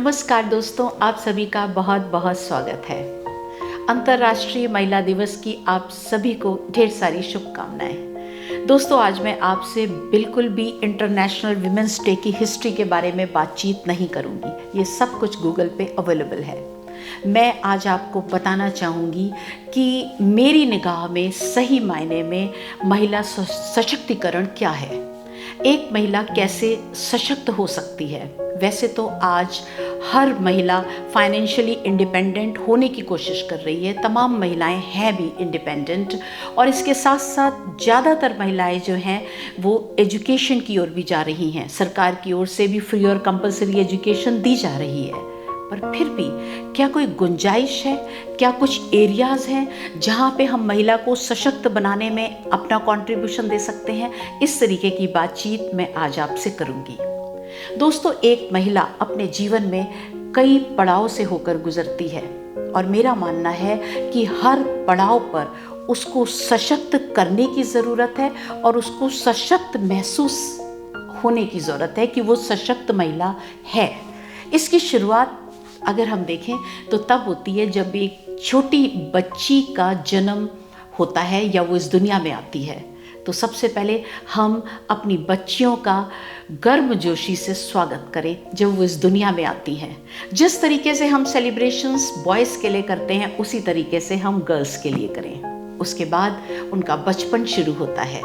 नमस्कार दोस्तों, आप सभी का बहुत बहुत स्वागत है। अंतर्राष्ट्रीय महिला दिवस की आप सभी को ढेर सारी शुभकामनाएं। दोस्तों, आज मैं आपसे बिल्कुल भी इंटरनेशनल विमेंस डे की हिस्ट्री के बारे में बातचीत नहीं करूंगी। ये सब कुछ गूगल पे अवेलेबल है। मैं आज आपको बताना चाहूँगी कि मेरी निगाह में सही मायने में महिला सशक्तिकरण क्या है, एक महिला कैसे सशक्त हो सकती है। वैसे तो आज हर महिला फाइनेंशियली इंडिपेंडेंट होने की कोशिश कर रही है, तमाम महिलाएं हैं भी इंडिपेंडेंट, और इसके साथ साथ ज़्यादातर महिलाएं जो हैं वो एजुकेशन की ओर भी जा रही हैं। सरकार की ओर से भी फ्री और कंपलसरी एजुकेशन दी जा रही है। पर फिर भी क्या कोई गुंजाइश है, क्या कुछ एरियाज़ हैं जहाँ पे हम महिला को सशक्त बनाने में अपना कंट्रीब्यूशन दे सकते हैं? इस तरीके की बातचीत मैं आज आपसे करूँगी। दोस्तों, एक महिला अपने जीवन में कई पड़ाव से होकर गुजरती है और मेरा मानना है कि हर पड़ाव पर उसको सशक्त करने की ज़रूरत है और उसको सशक्त महसूस होने की ज़रूरत है कि वो सशक्त महिला है। इसकी शुरुआत अगर हम देखें तो तब होती है जब एक छोटी बच्ची का जन्म होता है या वो इस दुनिया में आती है। तो सबसे पहले हम अपनी बच्चियों का गर्मजोशी से स्वागत करें जब वो इस दुनिया में आती हैं। जिस तरीके से हम सेलिब्रेशंस बॉयज़ के लिए करते हैं उसी तरीके से हम गर्ल्स के लिए करें। उसके बाद उनका बचपन शुरू होता है।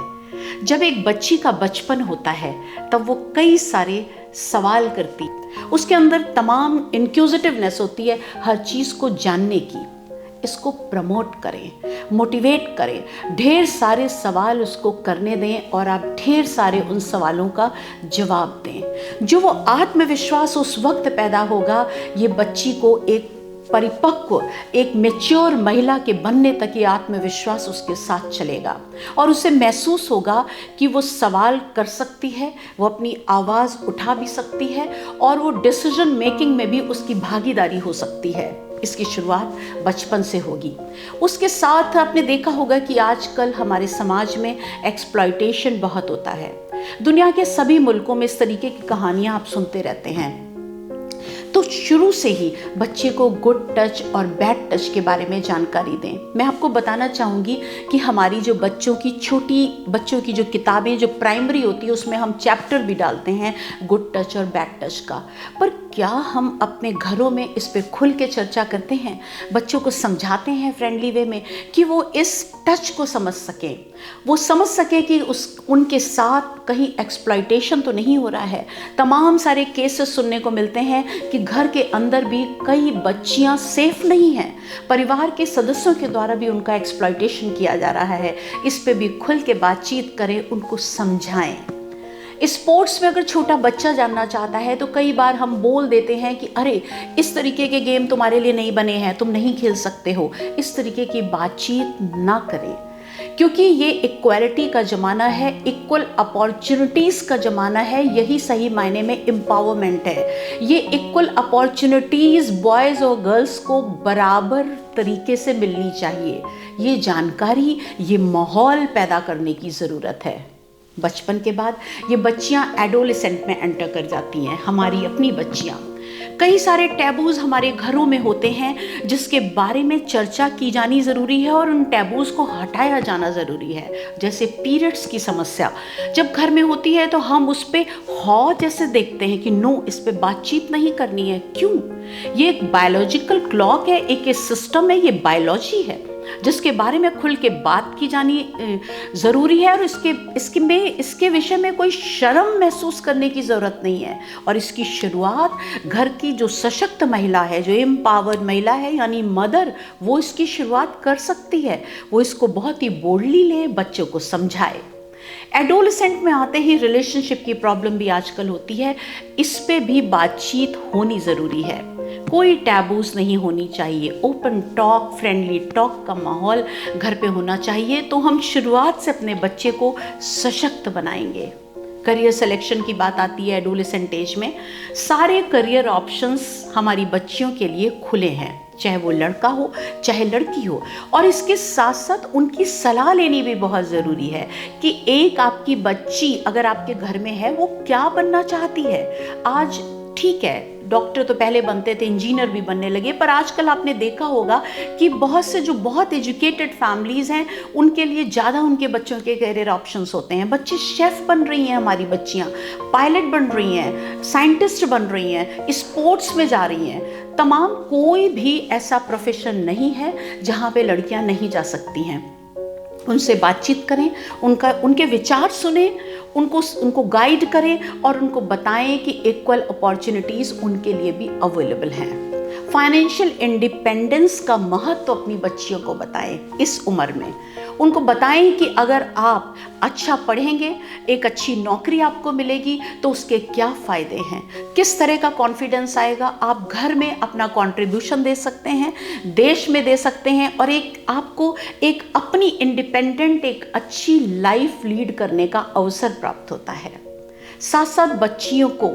जब एक बच्ची का बचपन होता है तब वो कई सारे सवाल करती, उसके अंदर तमाम इंक्यूजिटिवनेस होती है हर चीज़ को जानने की। इसको प्रमोट करें, मोटिवेट करें, ढेर सारे सवाल उसको करने दें और आप ढेर सारे उन सवालों का जवाब दें। जो वो आत्मविश्वास उस वक्त पैदा होगा, ये बच्ची को एक परिपक्व, एक मैच्योर महिला के बनने तक ये आत्मविश्वास उसके साथ चलेगा और उसे महसूस होगा कि वो सवाल कर सकती है, वो अपनी आवाज़ उठा भी सकती है और वो डिसीजन मेकिंग में भी उसकी भागीदारी हो सकती है। इसकी शुरुआत बचपन से होगी। उसके साथ आपने देखा होगा कि आजकल हमारे समाज में एक्सप्लॉयटेशन बहुत होता है। दुनिया के सभी मुल्कों में इस तरीके की कहानियाँ आप सुनते रहते हैं। तो शुरू से ही बच्चे को गुड टच और बैड टच के बारे में जानकारी दें। मैं आपको बताना चाहूँगी कि हमारी जो बच्चों की जो किताबें जो प्राइमरी होती है उसमें हम चैप्टर भी डालते हैं गुड टच और बैड टच का। पर क्या हम अपने घरों में इस पे खुल के चर्चा करते हैं? बच्चों को समझाते हैं फ्रेंडली वे में कि वो इस टच को समझ सकें, वो समझ सकें कि उनके साथ कहीं एक्सप्लॉयटेशन तो नहीं हो रहा है। तमाम सारे केसेस सुनने को मिलते हैं कि घर के अंदर भी कई बच्चियां सेफ नहीं हैं, परिवार के सदस्यों के द्वारा भी उनका एक्सप्लॉयटेशन किया जा रहा है। इस पे भी खुल के बातचीत करें, उनको समझाएं। स्पोर्ट्स में अगर छोटा बच्चा जानना चाहता है तो कई बार हम बोल देते हैं कि अरे इस तरीके के गेम तुम्हारे लिए नहीं बने हैं, तुम नहीं खेल सकते हो। इस तरीके की बातचीत ना करें क्योंकि ये इक्वालिटी का ज़माना है, इक्वल अपॉर्चुनिटीज़ का ज़माना है। यही सही मायने में एम्पावरमेंट है। ये इक्वल अपॉर्चुनिटीज़ बॉयज़ और गर्ल्स को बराबर तरीके से मिलनी चाहिए। ये जानकारी, ये माहौल पैदा करने की ज़रूरत है। बचपन के बाद ये बच्चियां एडोलेसेंट में एंटर कर जाती हैं। हमारी अपनी बच्चियां, कई सारे टैबूज़ हमारे घरों में होते हैं जिसके बारे में चर्चा की जानी ज़रूरी है और उन टैबूज़ को हटाया जाना ज़रूरी है। जैसे पीरियड्स की समस्या जब घर में होती है तो हम उस पर हौ जैसे देखते हैं कि नो, इस पे बातचीत नहीं करनी है। क्यों? ये एक बायोलॉजिकल क्लॉक है, एक सिस्टम है, ये बायोलॉजी है जिसके बारे में खुल के बात की जानी ज़रूरी है और इसके विषय में कोई शर्म महसूस करने की ज़रूरत नहीं है। और इसकी शुरुआत घर की जो सशक्त महिला है, जो एम्पावर्ड महिला है यानी मदर, वो इसकी शुरुआत कर सकती है। वो इसको बहुत ही बोल्डली ले, बच्चों को समझाए। एडोलेसेंट में आते ही रिलेशनशिप की प्रॉब्लम भी आजकल होती है। इस पे भी बातचीत होनी ज़रूरी है। कोई टैबूज़ नहीं होनी चाहिए। ओपन टॉक, फ्रेंडली टॉक का माहौल घर पे होना चाहिए। तो हम शुरुआत से अपने बच्चे को सशक्त बनाएंगे। करियर सिलेक्शन की बात आती है एडोलेसेंट एज में। सारे करियर ऑप्शंस हमारी बच्चियों के लिए खुले हैं, चाहे वो लड़का हो चाहे लड़की हो। और इसके साथ साथ उनकी सलाह लेनी भी बहुत ज़रूरी है कि एक आपकी बच्ची अगर आपके घर में है वो क्या बनना चाहती है। आज ठीक है, डॉक्टर तो पहले बनते थे, इंजीनियर भी बनने लगे, पर आजकल आपने देखा होगा कि बहुत से जो बहुत एजुकेटेड फैमिलीज़ हैं उनके लिए ज़्यादा उनके बच्चों के करियर ऑप्शंस होते हैं। बच्चे शेफ़ बन रही हैं, हमारी बच्चियाँ पायलट बन रही हैं, साइंटिस्ट बन रही हैं, स्पोर्ट्स में जा रही हैं। तमाम कोई भी ऐसा प्रोफेशन नहीं है जहाँ पे लड़कियाँ नहीं जा सकती हैं। उनसे बातचीत करें, उनके विचार सुने, उनको गाइड करें और उनको बताएं कि इक्वल अपॉर्चुनिटीज़ उनके लिए भी अवेलेबल हैं। फाइनेंशियल इंडिपेंडेंस का महत्व अपनी बच्चियों को बताएं इस उम्र में। उनको बताएं कि अगर आप अच्छा पढ़ेंगे, एक अच्छी नौकरी आपको मिलेगी तो उसके क्या फ़ायदे हैं, किस तरह का कॉन्फिडेंस आएगा, आप घर में अपना कंट्रीब्यूशन दे सकते हैं, देश में दे सकते हैं, और आपको एक अपनी इंडिपेंडेंट एक अच्छी लाइफ लीड करने का अवसर प्राप्त होता है। साथ साथ बच्चियों को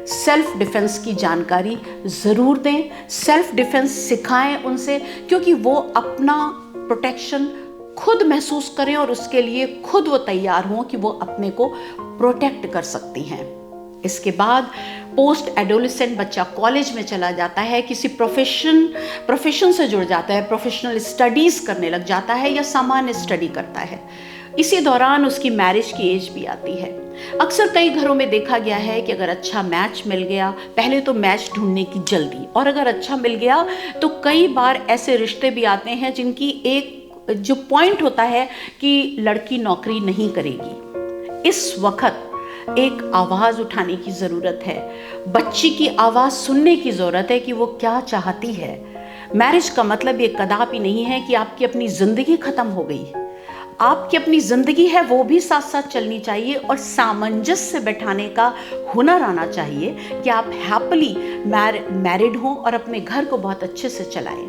सेल्फ डिफेंस की जानकारी ज़रूर दें, सेल्फ डिफेंस सिखाएं उनसे, क्योंकि वो अपना प्रोटेक्शन खुद महसूस करें और उसके लिए खुद वो तैयार हों कि वो अपने को प्रोटेक्ट कर सकती हैं। इसके बाद पोस्ट एडोलेसेंट बच्चा कॉलेज में चला जाता है, किसी प्रोफेशन से जुड़ जाता है, प्रोफेशनल स्टडीज़ करने लग जाता है या सामान्य स्टडी करता है। इसी दौरान उसकी मैरिज की एज भी आती है। अक्सर कई घरों में देखा गया है कि अगर अच्छा मैच मिल गया, पहले तो मैच ढूंढने की जल्दी, और अगर अच्छा मिल गया तो कई बार ऐसे रिश्ते भी आते हैं जिनकी एक जो पॉइंट होता है कि लड़की नौकरी नहीं करेगी। इस वक्त एक आवाज़ उठाने की ज़रूरत है, बच्ची की आवाज़ सुनने की ज़रूरत है कि वो क्या चाहती है। मैरिज का मतलब ये कदापि नहीं है कि आपकी अपनी ज़िंदगी ख़त्म हो गई। आपकी अपनी ज़िंदगी है, वो भी साथ साथ चलनी चाहिए, और सामंजस्य बैठाने का हुनर आना चाहिए कि आप हैप्पीली मैरिड हों और अपने घर को बहुत अच्छे से चलाएं।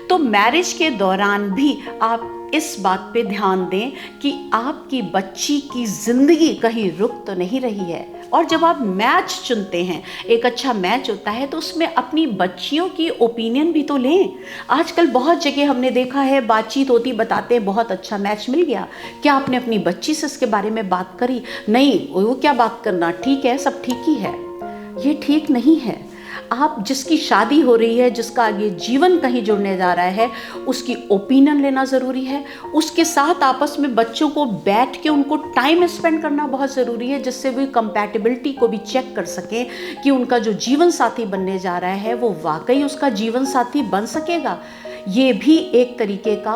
तो मैरिज के दौरान भी आप इस बात पे ध्यान दें कि आपकी बच्ची की ज़िंदगी कहीं रुक तो नहीं रही है। और जब आप मैच चुनते हैं, एक अच्छा मैच होता है, तो उसमें अपनी बच्चियों की ओपिनियन भी तो लें। आजकल बहुत जगह हमने देखा है, बातचीत होती, बताते हैं बहुत अच्छा मैच मिल गया, क्या आपने अपनी बच्ची से इसके बारे में बात करी? नहीं, वो क्या बात करना, ठीक है, सब ठीक ही है। ये ठीक नहीं है। आप जिसकी शादी हो रही है, जिसका आगे जीवन कहीं जुड़ने जा रहा है, उसकी ओपिनियन लेना ज़रूरी है। उसके साथ आपस में बच्चों को बैठ के उनको टाइम स्पेंड करना बहुत ज़रूरी है, जिससे वे कंपैटिबिलिटी को भी चेक कर सकें कि उनका जो जीवन साथी बनने जा रहा है वो वाकई उसका जीवन साथी बन सकेगा। ये भी एक तरीके का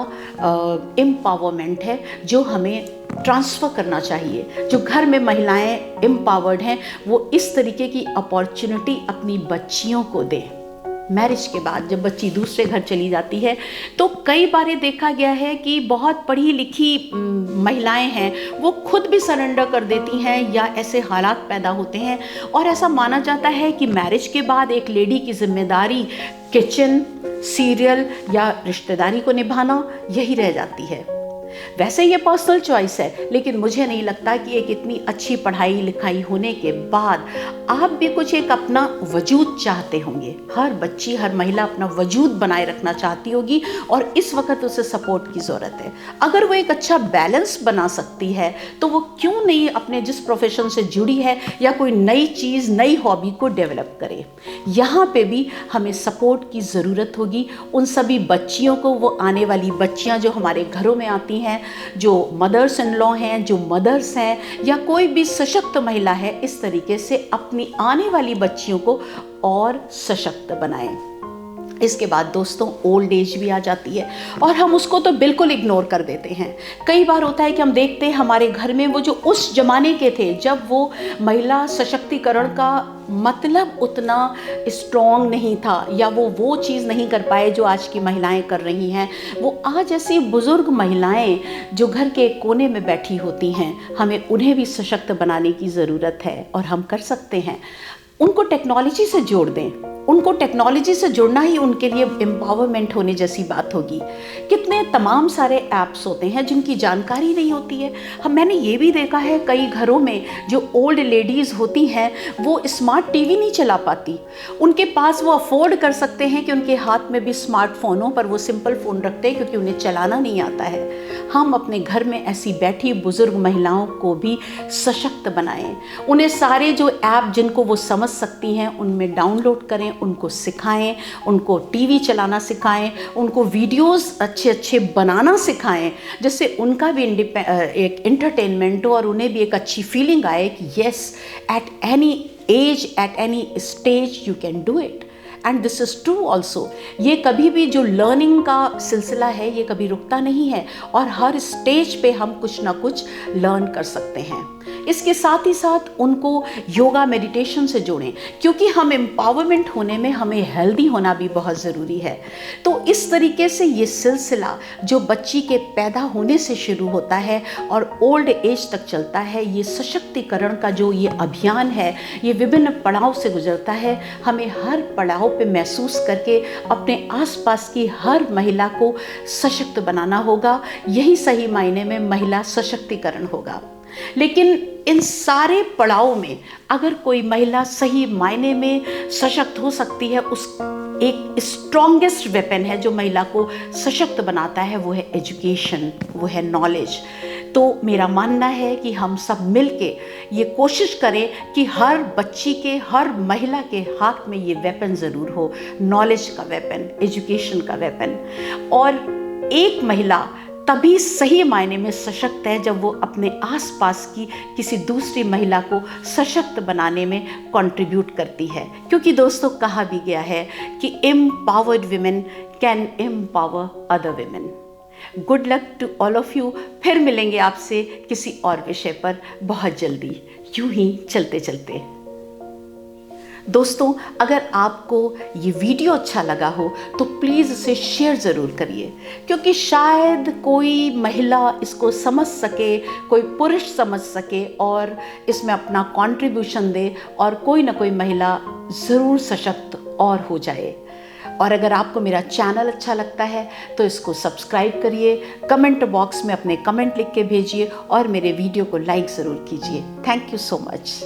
एम्पावरमेंट है जो हमें ट्रांसफ़र करना चाहिए। जो घर में महिलाएं एम्पावर्ड हैं वो इस तरीके की अपॉर्चुनिटी अपनी बच्चियों को दें। मैरिज के बाद जब बच्ची दूसरे घर चली जाती है तो कई बार देखा गया है कि बहुत पढ़ी लिखी महिलाएं हैं, वो खुद भी सरेंडर कर देती हैं या ऐसे हालात पैदा होते हैं, और ऐसा माना जाता है कि मैरिज के बाद एक लेडी की जिम्मेदारी किचन, सीरियल या रिश्तेदारी को निभाना यही रह जाती है। वैसे ये पर्सनल चॉइस है, लेकिन मुझे नहीं लगता कि एक इतनी अच्छी पढ़ाई लिखाई होने के बाद आप भी कुछ एक अपना वजूद चाहते होंगे। हर बच्ची, हर महिला अपना वजूद बनाए रखना चाहती होगी, और इस वक्त उसे सपोर्ट की ज़रूरत है। अगर वो एक अच्छा बैलेंस बना सकती है तो वो क्यों नहीं अपने जिस प्रोफेशन से जुड़ी है या कोई नई चीज़, नई हॉबी को डेवलप करे। यहाँ पे भी हमें सपोर्ट की ज़रूरत होगी। उन सभी बच्चियों को, वो आने वाली बच्चियाँ जो हमारे घरों में आती हैं, जो मदर्स इन लॉ हैं, जो मदर्स हैं, या कोई भी सशक्त महिला है, इस तरीके से अपनी आने वाली बच्चियों को और सशक्त बनाएं। इसके बाद दोस्तों ओल्ड एज भी आ जाती है, और हम उसको तो बिल्कुल इग्नोर कर देते हैं। कई बार होता है कि हम देखते हैं हमारे घर में वो जो उस जमाने के थे जब वो महिला सशक्तिकरण का मतलब उतना स्ट्रॉन्ग नहीं था, या वो चीज़ नहीं कर पाए जो आज की महिलाएं कर रही हैं। वो आज ऐसी बुज़ुर्ग महिलाएं जो घर के कोने में बैठी होती हैं, हमें उन्हें भी सशक्त बनाने की ज़रूरत है, और हम कर सकते हैं। उनको टेक्नोलॉजी से जोड़ दें, उनको टेक्नोलॉजी से जुड़ना ही उनके लिए एम्पावरमेंट होने जैसी बात होगी। कितने तमाम सारे ऐप्स होते हैं जिनकी जानकारी नहीं होती है। मैंने ये भी देखा है कई घरों में जो ओल्ड लेडीज़ होती हैं वो स्मार्ट टीवी नहीं चला पाती। उनके पास वो अफोर्ड कर सकते हैं कि उनके हाथ में भी स्मार्टफोन हो, पर वो सिंपल फ़ोन रखते हैं क्योंकि उन्हें चलाना नहीं आता है। हम अपने घर में ऐसी बैठी बुज़ुर्ग महिलाओं को भी सशक्त बनाएं। उन्हें सारे जो ऐप जिनको वो समझ सकती हैं उनमें डाउनलोड करें, उनको सिखाएं, उनको टीवी चलाना सिखाएं, उनको वीडियोस अच्छे अच्छे बनाना सिखाएं, जिससे उनका भी एक एंटरटेनमेंट हो और उन्हें भी एक अच्छी फीलिंग आए कि yes, at any as, at any stage you can do it. And this is true also. ये कभी भी जो लर्निंग का सिलसिला है ये कभी रुकता नहीं है और हर स्टेज पे हम कुछ ना कुछ लर्न कर सकते हैं। इसके साथ ही साथ उनको योगा मेडिटेशन से जोड़ें, क्योंकि हम एम्पावरमेंट होने में हमें हेल्दी होना भी बहुत ज़रूरी है। तो इस तरीके से ये सिलसिला जो बच्ची के पैदा होने से शुरू होता है और ओल्ड एज तक चलता है, ये सशक्तिकरण का जो ये अभियान है ये विभिन्न पड़ाव से गुजरता है। हमें हर पड़ाव पे महसूस करके अपने आसपास की हर महिला को सशक्त बनाना होगा। यही सही मायने में महिला सशक्तिकरण होगा। लेकिन इन सारे पड़ाव में अगर कोई महिला सही मायने में सशक्त हो सकती है, उस एक स्ट्रॉन्गेस्ट वेपन है जो महिला को सशक्त बनाता है, वो है एजुकेशन, वो है नॉलेज। तो मेरा मानना है कि हम सब मिलके ये कोशिश करें कि हर बच्ची के, हर महिला के हाथ में ये वेपन ज़रूर हो, नॉलेज का वेपन, एजुकेशन का वेपन। और एक महिला तभी सही मायने में सशक्त है जब वो अपने आसपास की किसी दूसरी महिला को सशक्त बनाने में कंट्रीब्यूट करती है। क्योंकि दोस्तों कहा भी गया है कि empowered women can empower other women. Good luck to all of you. फिर मिलेंगे आपसे किसी और विषय पर बहुत जल्दी, यूं ही चलते चलते। दोस्तों, अगर आपको ये वीडियो अच्छा लगा हो तो प्लीज़ इसे शेयर ज़रूर करिए, क्योंकि शायद कोई महिला इसको समझ सके, कोई पुरुष समझ सके और इसमें अपना कंट्रीब्यूशन दे और कोई ना कोई महिला ज़रूर सशक्त और हो जाए। और अगर आपको मेरा चैनल अच्छा लगता है तो इसको सब्सक्राइब करिए, कमेंट बॉक्स में अपने कमेंट लिख के भेजिए और मेरे वीडियो को लाइक ज़रूर कीजिए। Thank you so much.